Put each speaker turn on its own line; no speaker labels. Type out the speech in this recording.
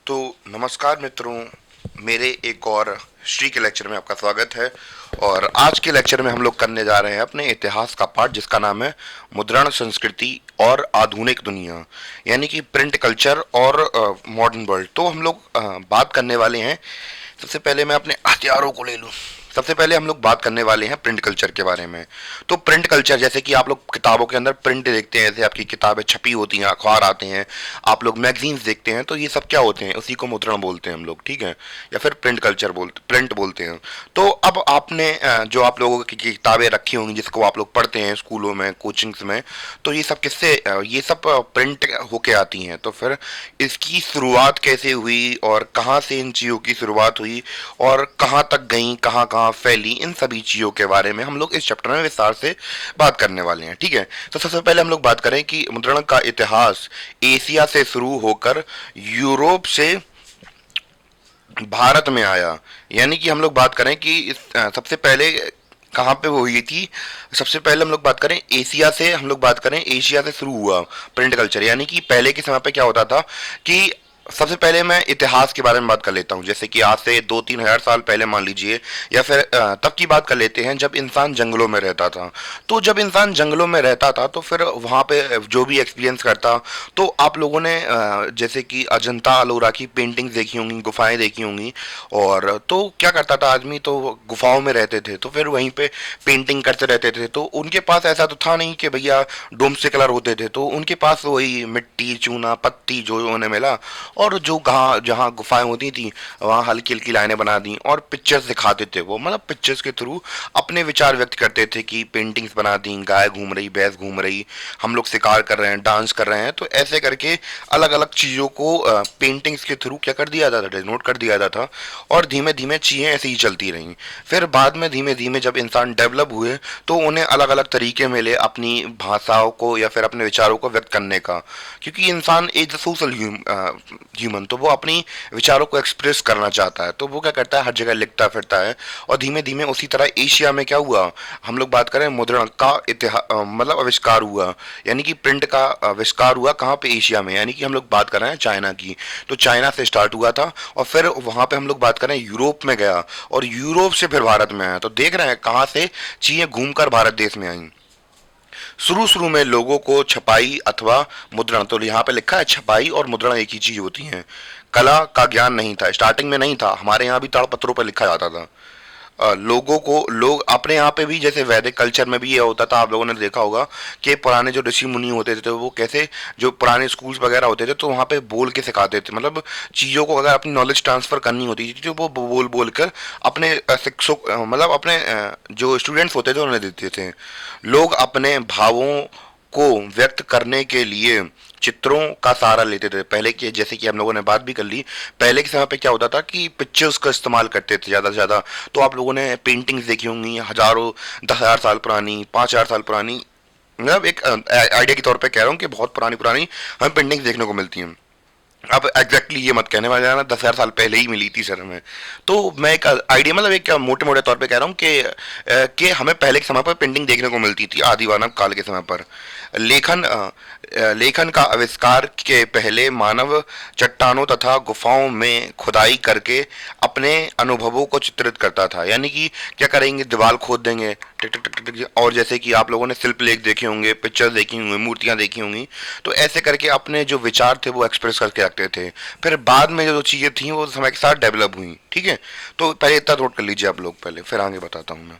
तो नमस्कार मित्रों, मेरे एक और हिस्ट्री के लेक्चर में आपका स्वागत है। और आज के लेक्चर में हम लोग करने जा रहे हैं अपने इतिहास का पाठ, जिसका नाम है मुद्रण संस्कृति और आधुनिक दुनिया, यानी कि प्रिंट कल्चर और मॉडर्न वर्ल्ड। तो हम लोग बात करने वाले हैं। सबसे पहले मैं अपने हथियारों को ले लूं। सबसे पहले हम लोग बात करने वाले हैं प्रिंट कल्चर के बारे में। तो प्रिंट कल्चर, जैसे कि आप लोग किताबों के अंदर प्रिंट देखते हैं, जैसे आपकी किताबें छपी होती हैं, अखबार आते हैं, आप लोग मैगजीन्स देखते हैं, तो ये सब क्या होते हैं? उसी को मुद्रण बोलते हैं हम लोग, ठीक है, या फिर प्रिंट कल्चर प्रिंट बोलते हैं। तो अब आपने जो आप लोगों की किताबें रखी होंगी, जिसको आप लोग पढ़ते हैं स्कूलों में, कोचिंग्स में, तो ये सब किससे ये सब प्रिंट होके आती हैं। तो फिर इसकी शुरुआत कैसे हुई और कहाँ से इन चीज़ों की शुरुआत हुई और कहाँ तक गई, कहाँ कहाँ फैली, इन सभी चीज़ों के बारे में हम लोग इस चैप्टर में विस्तार से बात करने वाले हैं, ठीक है। तो सबसे पहले हम लोग बात करें कि मुद्रण का इतिहास एशिया से शुरू होकर यूरोप से भारत में आया। यानी कि हम लोग बात करें कि सबसे पहले कहाँ पे वो हुई थी। सबसे पहले हम लोग बात करें एशिया से, हम लोग बात करें एशिया से शुरू हुआ प्रिंट कल्चर। यानी कि पहले के समय पे क्या होता था कि सबसे पहले मैं इतिहास के बारे में बात कर लेता हूँ। जैसे कि आज से 2-3 हज़ार साल पहले मान लीजिए, या फिर तब की बात कर लेते हैं जब इंसान जंगलों में रहता था। तो जब इंसान जंगलों में रहता था तो फिर वहाँ पे जो भी एक्सपीरियंस करता, तो आप लोगों ने जैसे कि अजंता अलोरा की पेंटिंग्स देखी होंगी, गुफाएं देखी होंगी। और तो क्या करता था आदमी, तो गुफाओं में रहते थे, तो फिर वहीं पे पेंटिंग करते रहते थे। तो उनके पास ऐसा तो था नहीं कि भैया डोम से कलर होते थे, तो उनके पास वही मिट्टी, चूना, पत्ती जो उन्हें मिला, और जो जहाँ जहाँ गुफाएं होती थी वहाँ हल्की हल्की लाइनें बना दी और पिक्चर्स दिखाते थे। वो मतलब पिक्चर्स के थ्रू अपने विचार व्यक्त करते थे कि पेंटिंग्स बना दी, गाय घूम रही, भैंस घूम रही, हम लोग शिकार कर रहे हैं, डांस कर रहे हैं। तो ऐसे करके अलग अलग चीज़ों को पेंटिंग्स के थ्रू क्या कर दिया जाता था, डिनोट कर दिया जाता था। और धीमे धीमे चीज़ें ऐसे ही चलती रहीं। फिर बाद में धीमे धीमे जब इंसान डेवलप हुए, तो उन्हें अलग अलग तरीके मिले अपनी भाषाओं को या फिर अपने विचारों को व्यक्त करने का। क्योंकि इंसान इज सोशल ह्यूमन, तो वो अपनी विचारों को एक्सप्रेस करना चाहता है, तो वो क्या करता है, हर जगह लिखता फिरता है। और धीमे धीमे उसी तरह एशिया में क्या हुआ, हम लोग बात करें मुद्रण का इतिहास, मतलब आविष्कार हुआ। यानी कि प्रिंट का आविष्कार हुआ कहाँ पे, एशिया में। यानी कि हम लोग बात कर रहे हैं चाइना की। तो चाइना से स्टार्ट हुआ था और फिर वहाँ पे हम लोग बात करें यूरोप में गया, और यूरोप से फिर भारत में आया। तो देख रहे हैं कहाँ से चीजें घूमकर भारत देश में आई। शुरू शुरू में लोगों को छपाई अथवा मुद्रण, तो यहाँ पे लिखा है छपाई और मुद्रण एक ही चीज होती है, कला का ज्ञान नहीं था, स्टार्टिंग में नहीं था। हमारे यहाँ भी ताड़पत्रों पर लिखा जाता था। लोगों को लोग अपने यहाँ पे भी, जैसे वैदिक कल्चर में भी ये होता था, आप लोगों ने देखा होगा कि पुराने जो ऋषि मुनि होते थे, तो वो कैसे, जो पुराने स्कूल्स वगैरह होते थे, तो वहाँ पे बोल के सिखाते थे। मतलब चीज़ों को अगर अपनी नॉलेज ट्रांसफर करनी होती थी, तो वो बोल बोल कर अपने शिक्षक, मतलब अपने जो स्टूडेंट्स होते थे उन्हें देते थे। लोग अपने भावों को व्यक्त करने के लिए चित्रों का सहारा लेते थे। पहले के, जैसे कि हम लोगों ने बात भी कर ली, पहले के समय पे क्या होता था कि पिक्चर्स का इस्तेमाल करते थे ज़्यादा से ज़्यादा। तो आप लोगों ने पेंटिंग्स देखी होंगी, हजारों, 10,000 साल पुरानी, 5,000 साल पुरानी। मतलब एक आइडिया के तौर पे कह रहा हूँ कि बहुत पुरानी पुरानी हमें पेंटिंग्स देखने को मिलती हैं। अब एग्जैक्टली ये मत कहने वाले ना 10,000 साल पहले ही मिली थी सर हमें। तो मैं एक आइडिया, मतलब एक मोटे मोटे तौर पे कह रहा हूँ कि हमें पहले के समय पर पेंटिंग देखने को मिलती थी, आदि मानव काल के समय पर। लेखन लेखन का आविष्कार के पहले मानव चट्टानों तथा गुफाओं में खुदाई करके अपने अनुभवों को चित्रित करता था। यानी कि क्या करेंगे, दीवार खोद देंगे, टिक टिक टिक टिक टिक, और जैसे कि आप लोगों ने शिल्पलेख देखे होंगे, पिक्चर्स देखी होंगी, मूर्तियां देखी होंगी, तो ऐसे करके अपने जो विचार थे वो एक्सप्रेस करके रखते थे। फिर बाद में जो चीज़ें थी वो समय के साथ डेवलप हुई, ठीक है। तो पहले इतना नोट कर लीजिए आप लोग, पहले फिर आगे बताता हूँ मैं।